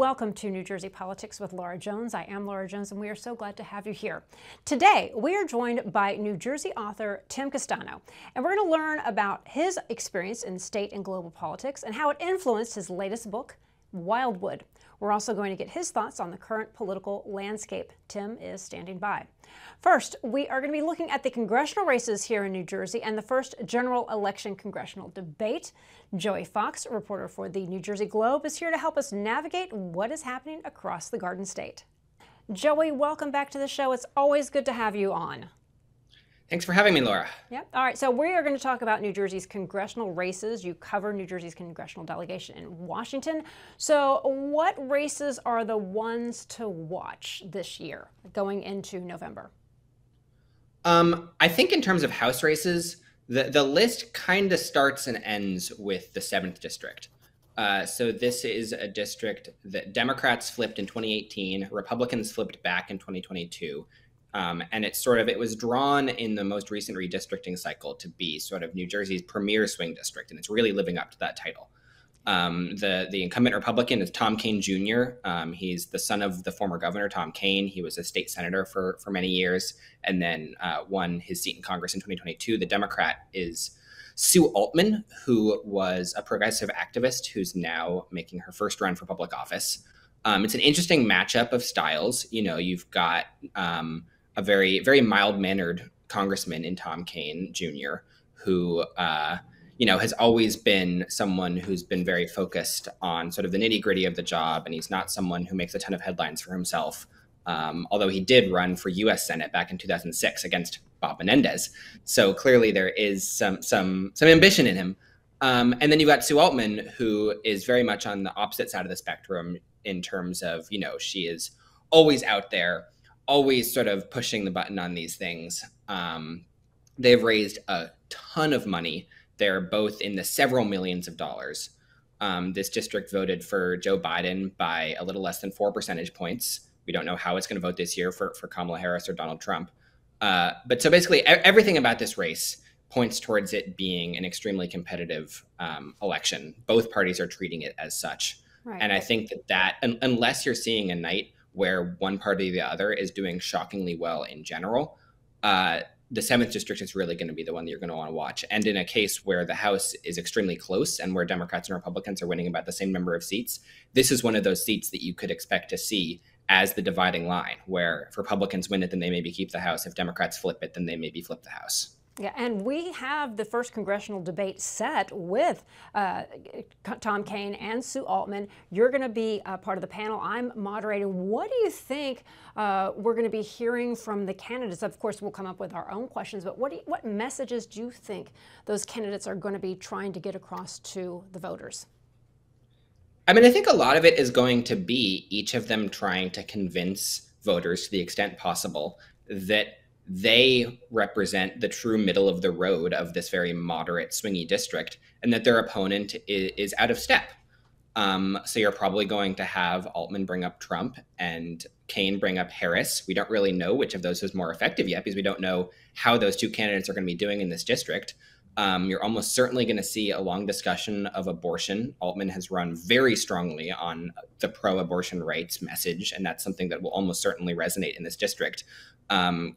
Welcome to New Jersey Politics with Laura Jones. I am Laura Jones, and we are so glad to have you here. Today, we are joined by New Jersey author Tim Castano, and we're going to learn about his experience in state and global politics and how it influenced his latest book, Wildwood. We're also going to get his thoughts on the current political landscape. Tim is standing by. First, we are going to be looking at the congressional races here in New Jersey and the first general election congressional debate. Joey Fox, reporter for the New Jersey Globe, is here to help us navigate what is happening across the Garden State. Joey, welcome back to the show. It's always good to have you on. Thanks for having me, Laura. Yep. All right. So we are going to talk about New Jersey's congressional races. You cover New Jersey's congressional delegation in Washington. So what races are the ones to watch this year going into November? I think in terms of House races, the list kind of starts and ends with the 7th district. So this is a district that Democrats flipped in 2018, Republicans flipped back in 2022. And it was drawn in the most recent redistricting cycle to be sort of New Jersey's premier swing district, and it's really living up to that title. The incumbent Republican is Tom Kean Jr. He's the son of the former governor, Tom Kean. He was a state senator for many years and then won his seat in Congress in 2022. The Democrat is Sue Altman, who was a progressive activist who's now making her first run for public office. It's an interesting matchup of styles. You know, you've got a very, very mild-mannered congressman in Tom Kean Jr., who, has always been someone who's been very focused on sort of the nitty-gritty of the job, and he's not someone who makes a ton of headlines for himself, although he did run for U.S. Senate back in 2006 against Bob Menendez. So clearly there is some ambition in him. And then you've got Sue Altman, who is very much on the opposite side of the spectrum in terms of, she is always out there, always sort of pushing the button on these things. They've raised a ton of money. They're both in the several millions of dollars. This district voted for Joe Biden by a little less than 4 percentage points. We don't know how it's going to vote this year for Kamala Harris or Donald Trump. But so basically everything about this race points towards it being an extremely competitive election. Both parties are treating it as such. Right. And I think that unless you're seeing a night where one party or the other is doing shockingly well in general, the 7th district is really going to be the one that you're going to want to watch. And in a case where the House is extremely close and where Democrats and Republicans are winning about the same number of seats, this is one of those seats that you could expect to see as the dividing line, where if Republicans win it, then they maybe keep the House. If Democrats flip it, then they maybe flip the House. Yeah, and we have the first congressional debate set with Tom Kean and Sue Altman. You're going to be part of the panel. I'm moderating. What do you think we're going to be hearing from the candidates? Of course, we'll come up with our own questions, but what messages do you think those candidates are going to be trying to get across to the voters? I mean, I think a lot of it is going to be each of them trying to convince voters to the extent possible that they represent the true middle of the road of this very moderate, swingy district, and that their opponent is out of step. So you're probably going to have Altman bring up Trump and Kean bring up Harris. We don't really know which of those is more effective yet because we don't know how those two candidates are going to be doing in this district. You're almost certainly going to see a long discussion of abortion. Altman has run very strongly on the pro-abortion rights message, and that's something that will almost certainly resonate in this district.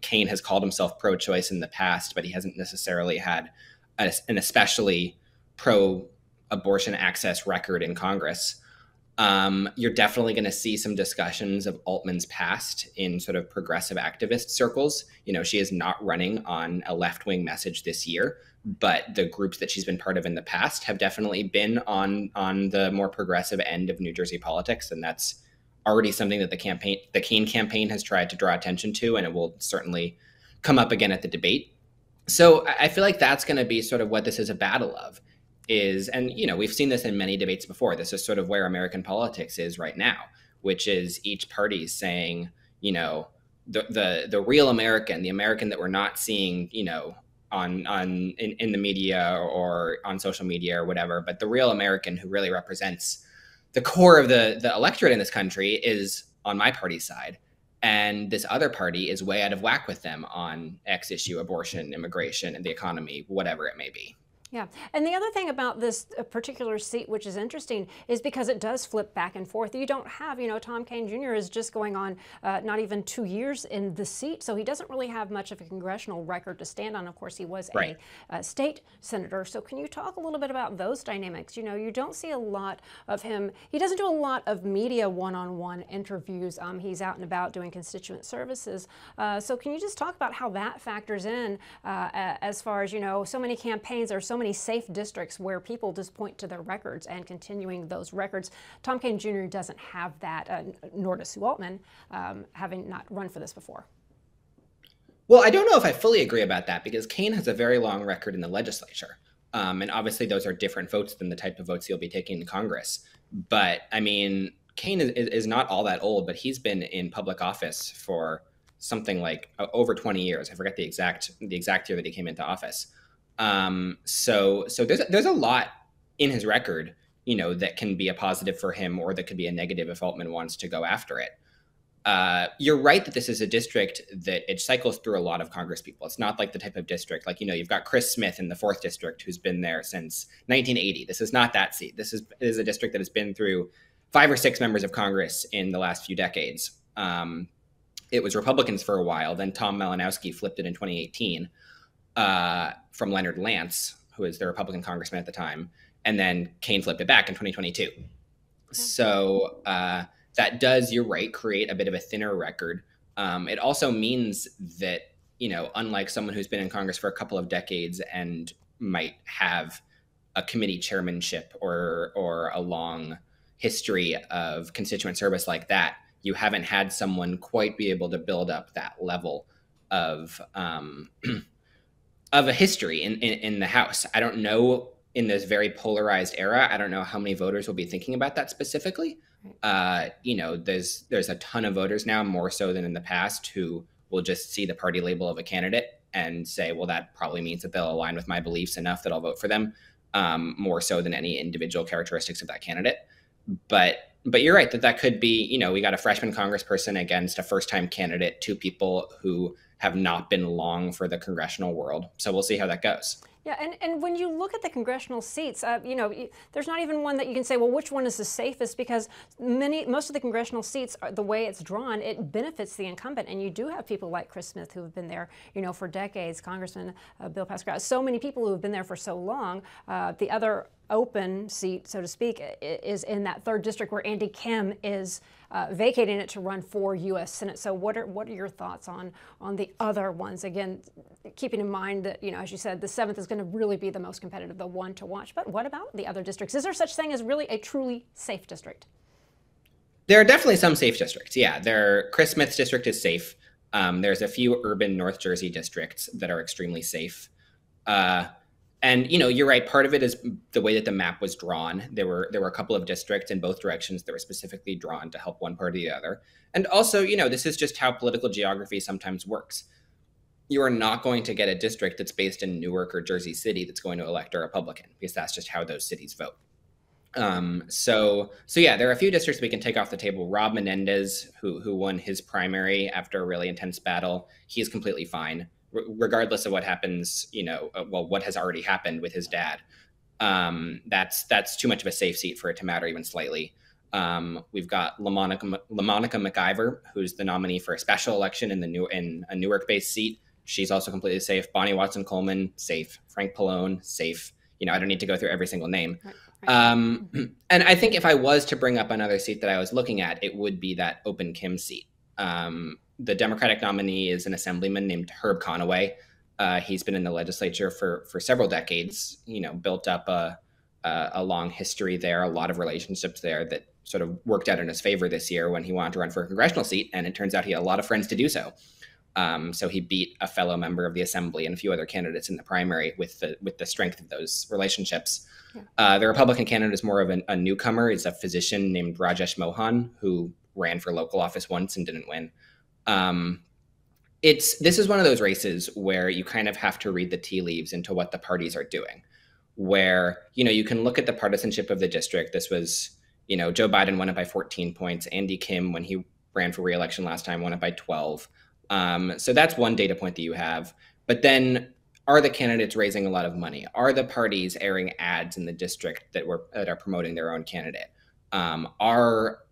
Kean has called himself pro-choice in the past, but he hasn't necessarily had an especially pro-abortion access record in Congress. You're definitely going to see some discussions of Altman's past in sort of progressive activist circles. She is not running on a left-wing message this year, but the groups that she's been part of in the past have definitely been on the more progressive end of New Jersey politics, and that's already something that the Kean campaign has tried to draw attention to, and it will certainly come up again at the debate. So I feel like that's going to be sort of what this is a battle of. And we've seen this in many debates before. This is sort of where American politics is right now, which is each party saying, the real American, the American that we're not seeing, in the media or on social media or whatever, but the real American who really represents the core of the electorate in this country is on my party's side. And this other party is way out of whack with them on X issue, abortion, immigration, and the economy, whatever it may be. Yeah, and the other thing about this particular seat, which is interesting, is because it does flip back and forth. You don't have, Tom Kaine Jr. is just going on not even 2 years in the seat, so he doesn't really have much of a congressional record to stand on. Of course, he was Right. a state senator. So can you talk a little bit about those dynamics? You don't see a lot of him. He doesn't do a lot of media one-on-one interviews. He's out and about doing constituent services. So can you just talk about how that factors in as far as, so many campaigns, or so many safe districts where people just point to their records and continuing those records. Tom Kaine Jr. doesn't have that, nor does Sue Altman, having not run for this before. Well, I don't know if I fully agree about that, because Kaine has a very long record in the legislature. And obviously those are different votes than the type of votes he'll be taking in Congress. But I mean, Kaine is not all that old, but he's been in public office for something like over 20 years. I forget the exact year that he came into office. So there's a lot in his record, that can be a positive for him, or that could be a negative if Altman wants to go after it. You're right that this is a district that it cycles through a lot of Congress people. It's not like the type of district, like, you've got Chris Smith in the 4th district, who's been there since 1980. This is not that seat. This is a district that has been through 5 or 6 members of Congress in the last few decades. It was Republicans for a while. Then Tom Malinowski flipped it in 2018. From Leonard Lance, who was the Republican congressman at the time, and then Kaine flipped it back in 2022. Okay. So that does, you're right, create a bit of a thinner record. It also means that, unlike someone who's been in Congress for a couple of decades and might have a committee chairmanship or a long history of constituent service like that, you haven't had someone quite be able to build up that level of a history in the House. I don't know, in this very polarized era, I don't know how many voters will be thinking about that specifically. There's a ton of voters now, more so than in the past, who will just see the party label of a candidate and say, well, that probably means that they'll align with my beliefs enough that I'll vote for them, more so than any individual characteristics of that candidate. But you're right that could be, we got a freshman congressperson against a first-time candidate, 2 people who have not been long for the congressional world. So we'll see how that goes. Yeah, and when you look at the congressional seats, there's not even one that you can say, well, which one is the safest, because most of the congressional seats, the way it's drawn, it benefits the incumbent. And you do have people like Chris Smith who have been there, for decades, Congressman Bill Pascrell, so many people who have been there for so long. The other open seat, so to speak, is in that 3rd district where Andy Kim is vacating it to run for U.S. Senate. So what are your thoughts on the other ones? Again, keeping in mind that, as you said, the 7th is going to really be the most competitive, the one to watch. But what about the other districts? Is there such thing as really a truly safe district? There are definitely some safe districts. Yeah, Chris Smith's district is safe. There's a few urban North Jersey districts that are extremely safe. And, you're right. Part of it is the way that the map was drawn. There were a couple of districts in both directions that were specifically drawn to help one party or the other. And also, this is just how political geography sometimes works. You are not going to get a district that's based in Newark or Jersey City that's going to elect a Republican, because that's just how those cities vote. So yeah, there are a few districts we can take off the table. Rob Menendez, who won his primary after a really intense battle, he is completely fine, regardless of what happens, what has already happened with his dad. That's too much of a safe seat for it to matter even slightly. We've got LaMonica McIver, who's the nominee for a special election in a Newark-based seat. She's also completely safe. Bonnie Watson-Coleman, safe. Frank Pallone, safe. I don't need to go through every single name. Right. And I think if I was to bring up another seat that I was looking at, it would be that open Kim seat. The Democratic nominee is an assemblyman named Herb Conaway. He's been in the legislature for several decades, built up a long history there, a lot of relationships there that sort of worked out in his favor this year when he wanted to run for a congressional seat. And it turns out he had a lot of friends to do so. So he beat a fellow member of the assembly and a few other candidates in the primary with the strength of those relationships. Yeah. The Republican candidate is more of a newcomer. He's a physician named Rajesh Mohan, who ran for local office once and didn't win. This is one of those races where you kind of have to read the tea leaves into what the parties are doing, where, you can look at the partisanship of the district. This was, Joe Biden won it by 14 points. Andy Kim, when he ran for re-election last time, won it by 12. So that's one data point that you have. But then are the candidates raising a lot of money? Are the parties airing ads in the district that are promoting their own candidate?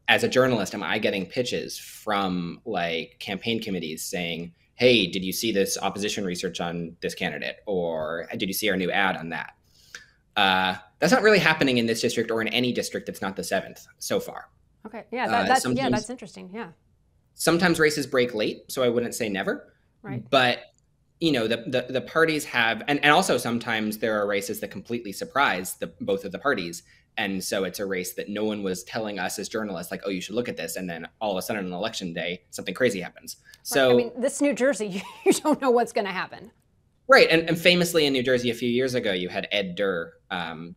As a journalist, am I getting pitches from like campaign committees saying, hey, did you see this opposition research on this candidate? Or did you see our new ad on that? That's not really happening in this district or in any district that's not the 7th so far. Okay, yeah, that's interesting, yeah. Sometimes races break late, so I wouldn't say never. Right. But, the parties have, and also sometimes there are races that completely surprise both of the parties. And so it's a race that no one was telling us as journalists, like, oh, you should look at this. And then all of a sudden on election day, something crazy happens. So, I mean, this New Jersey, you don't know what's going to happen. Right. And famously in New Jersey a few years ago, you had Ed Durr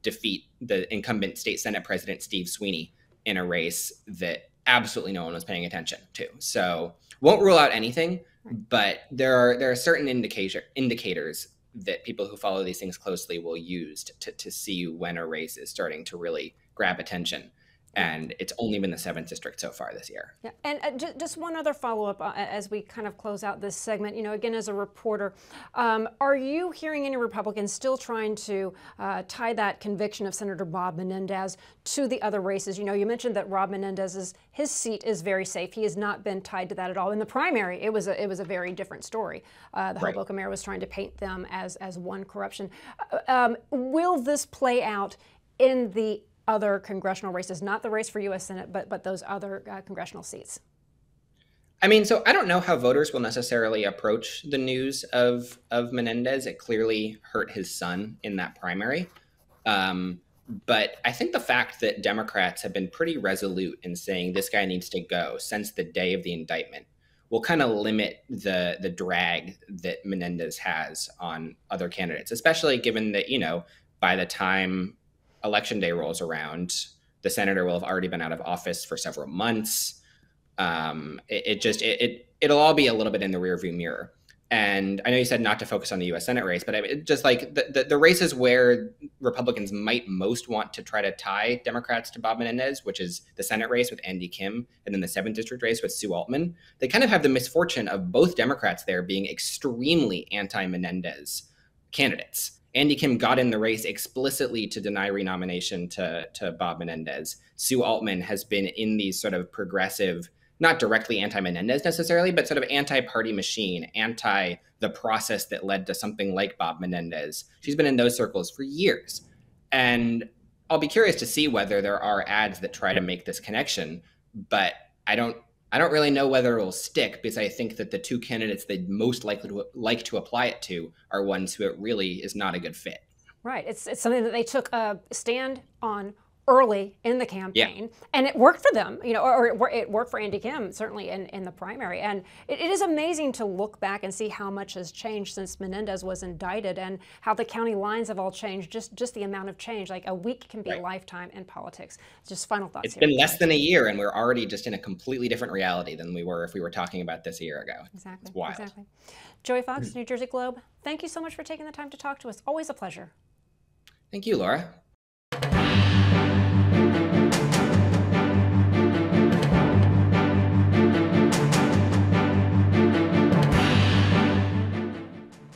defeat the incumbent state Senate President Steve Sweeney in a race that absolutely no one was paying attention to. So won't rule out anything, but there are certain indicators that people who follow these things closely will use to see when a race is starting to really grab attention. And it's only been the 7th district so far this year. Yeah, and just one other follow-up as we kind of close out this segment. Again, as a reporter, are you hearing any Republicans still trying to tie that conviction of Senator Bob Menendez to the other races? You mentioned that Rob Menendez's his seat is very safe. He has not been tied to that at all. In the primary, it was a very different story. The Hoboken mayor was trying to paint them as one corruption. Will this play out in the other congressional races, not the race for U.S. Senate, but those other congressional seats? I mean, so I don't know how voters will necessarily approach the news of Menendez. It clearly hurt his son in that primary. But I think the fact that Democrats have been pretty resolute in saying this guy needs to go since the day of the indictment will kind of limit the drag that Menendez has on other candidates, especially given that, by the time Election day rolls around, the senator will have already been out of office for several months. It'll all be a little bit in the rearview mirror. And I know you said not to focus on the U.S. Senate race, but just like the races where Republicans might most want to try to tie Democrats to Bob Menendez, which is the Senate race with Andy Kim and then the 7th district race with Sue Altman, they kind of have the misfortune of both Democrats there being extremely anti-Menendez candidates. Andy Kim got in the race explicitly to deny renomination to Bob Menendez. Sue Altman has been in these sort of progressive, not directly anti-Menendez necessarily, but sort of anti-party machine, anti the process that led to something like Bob Menendez. She's been in those circles for years. And I'll be curious to see whether there are ads that try to make this connection, but I don't really know whether it will stick, because I think that the two candidates they'd most likely to like to apply it to are ones who it really is not a good fit. Right. It's something that they took a stand on early in the campaign, and it worked for them, or it worked for Andy Kim, certainly in the primary. And it is amazing to look back and see how much has changed since Menendez was indicted, and how the county lines have all changed, just the amount of change. Like a week can be a lifetime in politics. Just final thoughts here. It's been less than a year, and we're already just in a completely different reality than we were if we were talking about this a year ago. Exactly. It's wild. Exactly. Joey Fox, New Jersey Globe, thank you so much for taking the time to talk to us. Always a pleasure. Thank you, Laura.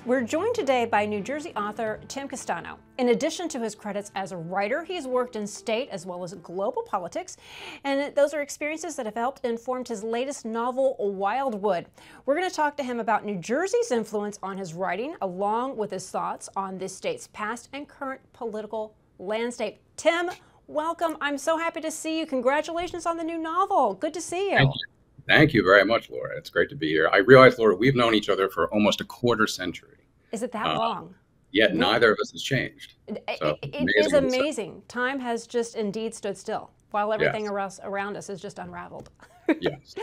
We're joined today by New Jersey author Tim Castano. In addition to his credits as a writer, he's worked in state as well as global politics, and those are experiences that have helped inform his latest novel, Wildwood. We're going to talk to him about New Jersey's influence on his writing, along with his thoughts on this state's past and current political landscape. Tim, welcome. I'm so happy to see you. Congratulations on the new novel. Good to see you. Thank you. Thank you very much, Laura. It's great to be here. I realize, Laura, we've known each other for almost a quarter century. Is it that long? Yet neither of us has changed. So it is amazing. Time has just indeed stood still while everything around us is just unraveled. Yes.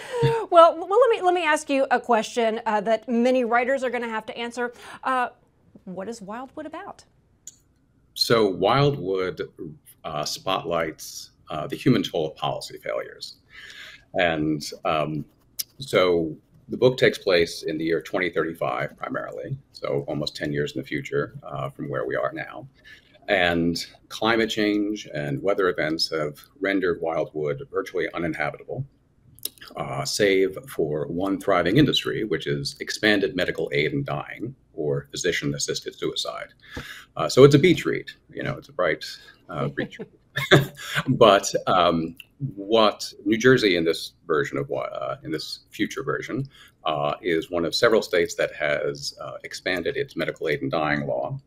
Well, let me ask you a question that many writers are going to have to answer. What is Wildwood about? So Wildwood spotlights the human toll of policy failures. And so the book takes place in the year 2035 primarily, so almost 10 years in the future from where we are now. And climate change and weather events have rendered Wildwood virtually uninhabitable, save for one thriving industry, which is expanded medical aid in dying, or for physician-assisted suicide. So it's a beach read, it's a bright beach read. But what New Jersey in this version of in this future version is one of several states that has expanded its medical aid in dying law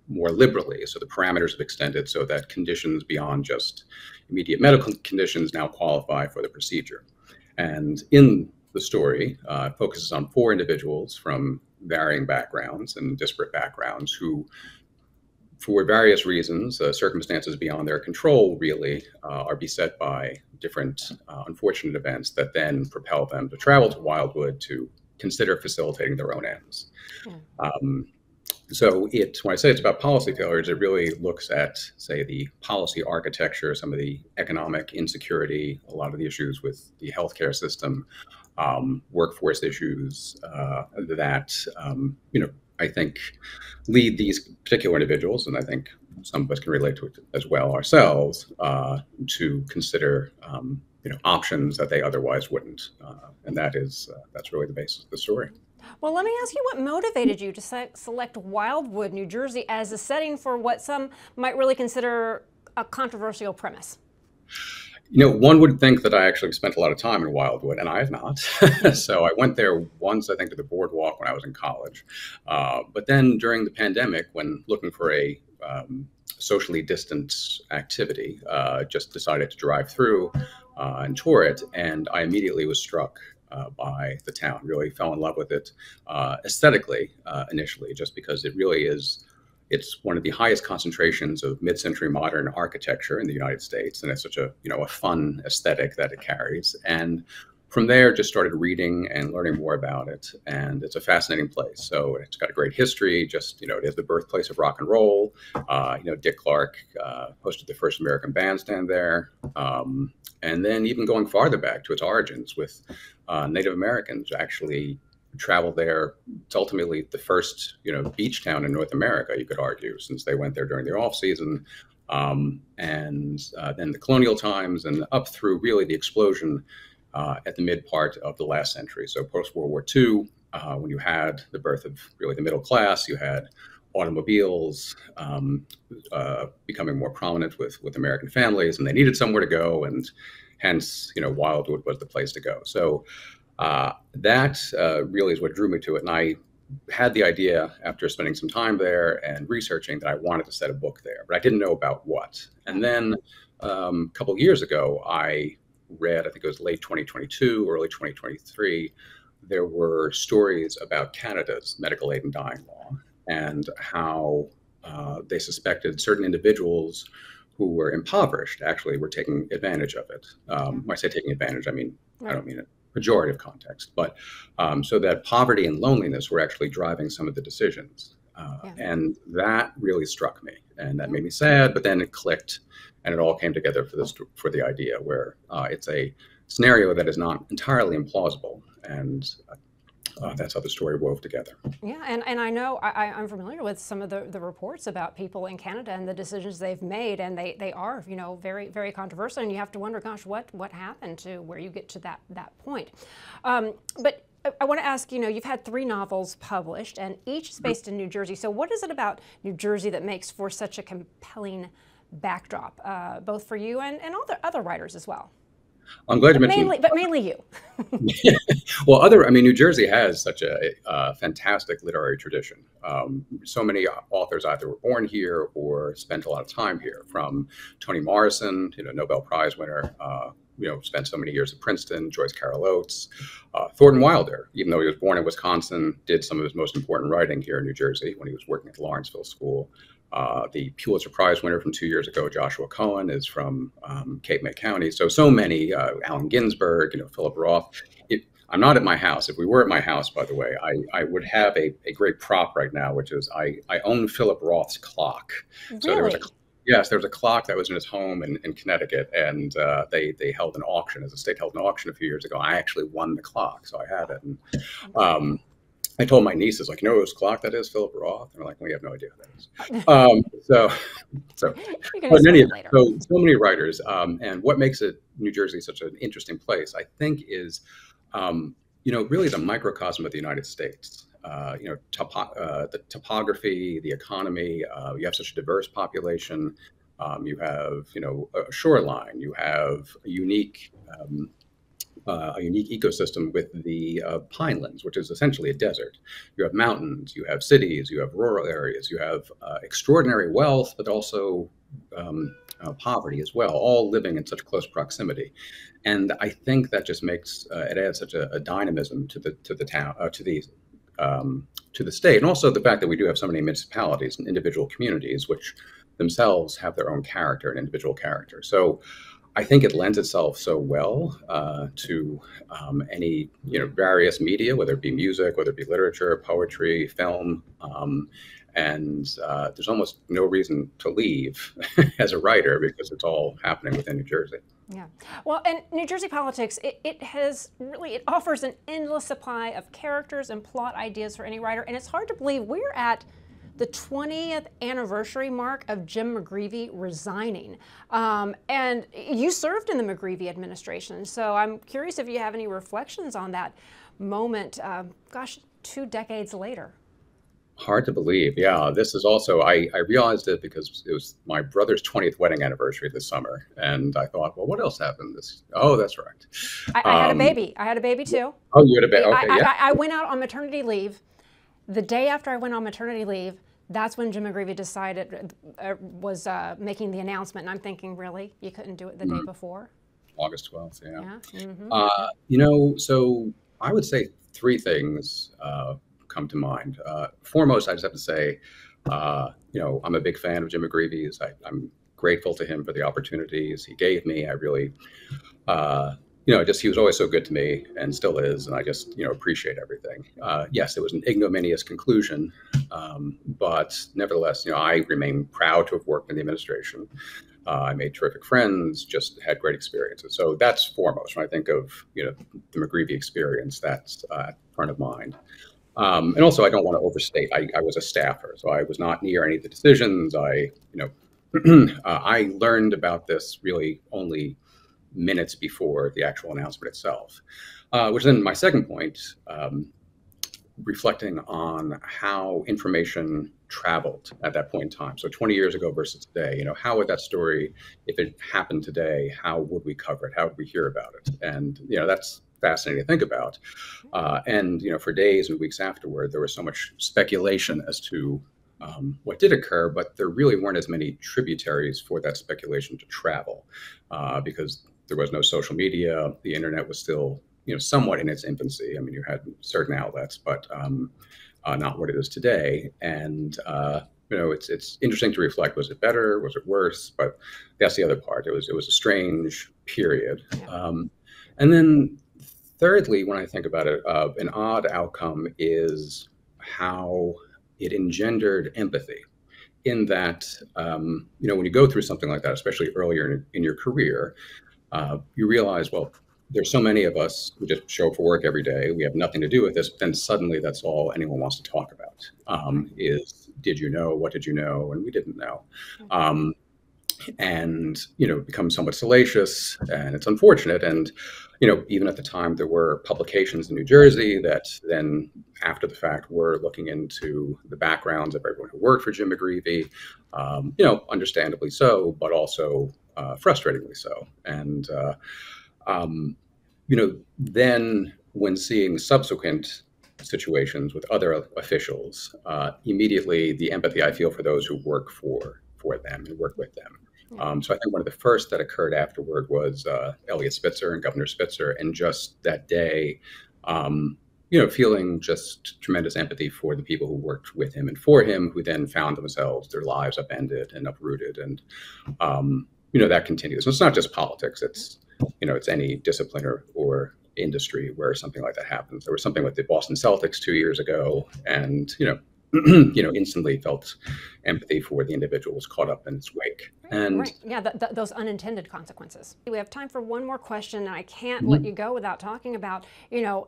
more liberally. So the parameters have extended so that conditions beyond just immediate medical conditions now qualify for the procedure. And in the story, it focuses on 4 individuals from varying backgrounds and disparate backgrounds who, for various reasons, circumstances beyond their control, really, are beset by different unfortunate events that then propel them to travel to Wildwood to consider facilitating their own ends. So when I say it's about policy failures, it really looks at, say, the policy architecture, some of the economic insecurity, a lot of the issues with the healthcare system, workforce issues that, I think lead these particular individuals, and I think some of us can relate to it as well ourselves, to consider, options that they otherwise wouldn't. And that's really the basis of the story. Well, let me ask you what motivated you to select Wildwood, New Jersey as a setting for what some might really consider a controversial premise? One would think that I actually spent a lot of time in Wildwood, and I have not. So I went there once, I think, to the boardwalk when I was in college. But then during the pandemic, when looking for a socially distant activity, just decided to drive through and tour it, and I immediately was struck by the town. Really fell in love with it aesthetically initially, just because it really is. It's one of the highest concentrations of mid-century modern architecture in the United States, and it's such a a fun aesthetic that it carries. And from there, just started reading and learning more about it, and it's a fascinating place. So it's got a great history. Just it is the birthplace of rock and roll. Dick Clark hosted the first American bandstand there, and then even going farther back to its origins with Native Americans actually traveled there. It's ultimately the first, beach town in North America, you could argue, since they went there during their off season, and then the colonial times and up through really the explosion at the mid part of the last century. So post World War II, when you had the birth of really the middle class, you had automobiles becoming more prominent with American families, and they needed somewhere to go, and hence, Wildwood was the place to go. So that really is what drew me to it. And I had the idea after spending some time there and researching that I wanted to set a book there, but I didn't know about what. And then a couple of years ago, I read, I think it was late 2022, early 2023, there were stories about Canada's medical aid in dying law and how they suspected certain individuals who were impoverished actually were taking advantage of it. When I say taking advantage, I mean, I don't mean it pejorative context, but so that poverty and loneliness were actually driving some of the decisions. And that really struck me, and that made me sad, but then it clicked and it all came together for the idea where it's a scenario that is not entirely implausible, and that's how the story wove together. Yeah, and I know I'm familiar with some of the reports about people in Canada and the decisions they've made, and they are very, very controversial, and you have to wonder, gosh, what happened to where you get to that point. But I want to ask, you've had 3 novels published, and each is based in New Jersey. So what is it about New Jersey that makes for such a compelling backdrop, both for you and other writers as well? I'm glad you mentioned, but mainly you. Well, New Jersey has such a fantastic literary tradition. So many authors either were born here or spent a lot of time here. From Toni Morrison, Nobel Prize winner, spent so many years at Princeton. Joyce Carol Oates, Thornton Wilder, even though he was born in Wisconsin, did some of his most important writing here in New Jersey when he was working at the Lawrenceville School. The Pulitzer Prize winner from 2 years ago, Joshua Cohen, is from Cape May County. So many, Allen Ginsberg, Philip Roth. I'm not at my house. If we were at my house, by the way, I would have a great prop right now, which is I own Philip Roth's clock. Really? So there was a clock that was in his home in Connecticut, and they held an auction. As the state held an auction a few years ago, I actually won the clock, so I had it. And, I told my nieces, whose clock that is, Philip Roth? And they're like, we have no idea who that is. But in any event, so many writers. And what makes New Jersey such an interesting place, I think, is, really the microcosm of the United States. the topography, the economy. You have such a diverse population. You have, a shoreline. You have a unique ecosystem with the pinelands, which is essentially a desert. You have mountains, you have cities, you have rural areas, you have extraordinary wealth, but also poverty as well, all living in such close proximity. And I think that just makes it adds such a dynamism to the town, to the state, and also the fact that we do have so many municipalities and individual communities, which themselves have their own character and individual character. So I think it lends itself so well to any various media, whether it be music, whether it be literature, poetry, film, and there's almost no reason to leave as a writer because it's all happening within New Jersey. Yeah. Well, and New Jersey politics, it offers an endless supply of characters and plot ideas for any writer, and it's hard to believe we're at the 20th anniversary mark of Jim McGreevey resigning. And you served in the McGreevey administration, so I'm curious if you have any reflections on that moment, 2 decades later. Hard to believe. Yeah, this is also, I realized it because it was my brother's 20th wedding anniversary this summer. And I thought, well, what else happened Oh, that's right. I had a baby. I had a baby too. Oh, you had a baby. Okay, yeah. I went out on maternity leave. The day after I went on maternity leave, that's when Jim McGreevey decided, was making the announcement. And I'm thinking, really? You couldn't do it the day before? August 12th, yeah. Mm-hmm. So I would say 3 things come to mind. Foremost, I just have to say, I'm a big fan of Jim McGreevey's. I'm grateful to him for the opportunities he gave me. I really, he was always so good to me and still is. And I just, appreciate everything. Yes, it was an ignominious conclusion. But nevertheless, I remain proud to have worked in the administration. I made terrific friends, just had great experiences. So that's foremost. When I think of, the McGreevey experience, that's front of mind. And also, I don't want to overstate. I was a staffer, so I was not near any of the decisions. I learned about this really only minutes before the actual announcement itself, which then my second point, reflecting on how information traveled at that point in time. So 20 years ago versus today, how would that story, if it happened today, how would we cover it? How would we hear about it? And, that's fascinating to think about. And, for days and weeks afterward, there was so much speculation as to what did occur, but there really weren't as many tributaries for that speculation to travel because there was no social media. The internet was still, somewhat in its infancy. I mean, you had certain outlets, but not what it is today. And, it's interesting to reflect. Was it better? Was it worse? But that's the other part. It was a strange period. And then thirdly, when I think about it, an odd outcome is how it engendered empathy in that, when you go through something like that, especially earlier in your career, you realize, well, there's so many of us who just show up for work every day. We have nothing to do with this. But then suddenly that's all anyone wants to talk about is, did you know? What did you know? And we didn't know. And, become somewhat salacious, and it's unfortunate. And, even at the time, there were publications in New Jersey that then, after the fact, were looking into the backgrounds of everyone who worked for Jim McGreevey, understandably so, but also frustratingly so. And, then when seeing subsequent situations with other officials, immediately the empathy I feel for those who work for them and work with them. So I think one of the first that occurred afterward was Eliot Spitzer and Governor Spitzer, and just that day, feeling just tremendous empathy for the people who worked with him and for him, who then found themselves, their lives upended and uprooted. And, that continues. So it's not just politics. It's, it's any discipline or industry where something like that happens. There was something with the Boston Celtics 2 years ago, and, instantly felt empathy for the individuals caught up in its wake. And right, yeah, those unintended consequences. We have time for one more question, and I can't let you go without talking about,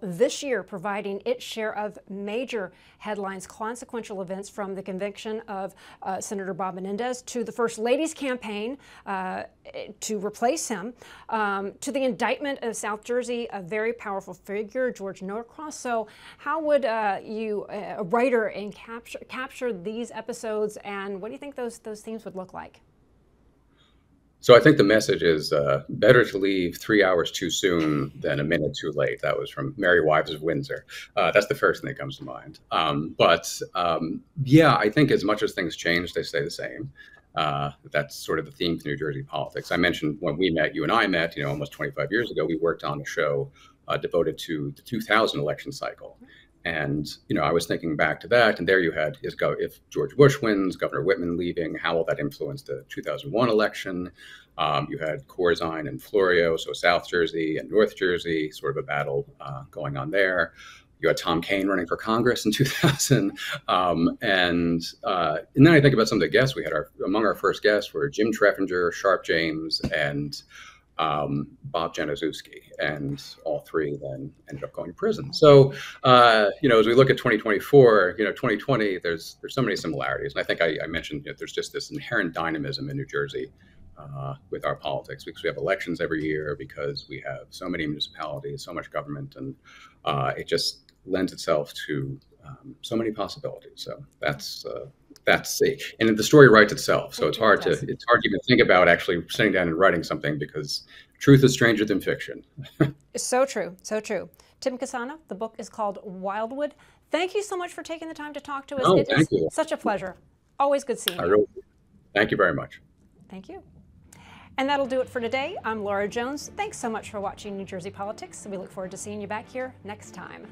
this year providing its share of major headlines, consequential events, from the conviction of Senator Bob Menendez to the First Lady's campaign to replace him, to the indictment of South Jersey, a very powerful figure, George Norcross. So how would you, a writer, and capture these episodes, and what do you think those themes would look like? So I think the message is better to leave 3 hours too soon than a minute too late. That was from Merry Wives of Windsor. That's the first thing that comes to mind. Yeah, I think as much as things change, they stay the same. That's sort of the theme for New Jersey politics. I mentioned when we met, you and I met, almost 25 years ago, we worked on a show devoted to the 2000 election cycle. And, I was thinking back to that, and there you had, if George Bush wins, Governor Whitman leaving, how will that influence the 2001 election? You had Corzine and Florio, so South Jersey and North Jersey, sort of a battle going on there. You had Tom Kean running for Congress in 2000. And then I think about some of the guests we had. Among our first guests were Jim Treffinger, Sharp James, and Bob Januszewski, and all three then ended up going to prison. So, as we look at 2024, 2020, there's so many similarities. And I think I mentioned there's just this inherent dynamism in New Jersey with our politics, because we have elections every year, because we have so many municipalities, so much government, and it just lends itself to so many possibilities. So that's and the story writes itself. So it's hard to even think about actually sitting down and writing something, because truth is stranger than fiction. So true, so true. Tim Castano, the book is called Wildwood. Thank you so much for taking the time to talk to us. Oh, it thank you. Such a pleasure. Always good seeing you. Really, thank you very much. Thank you. And that'll do it for today. I'm Laura Jones. Thanks so much for watching New Jersey Politics. We look forward to seeing you back here next time.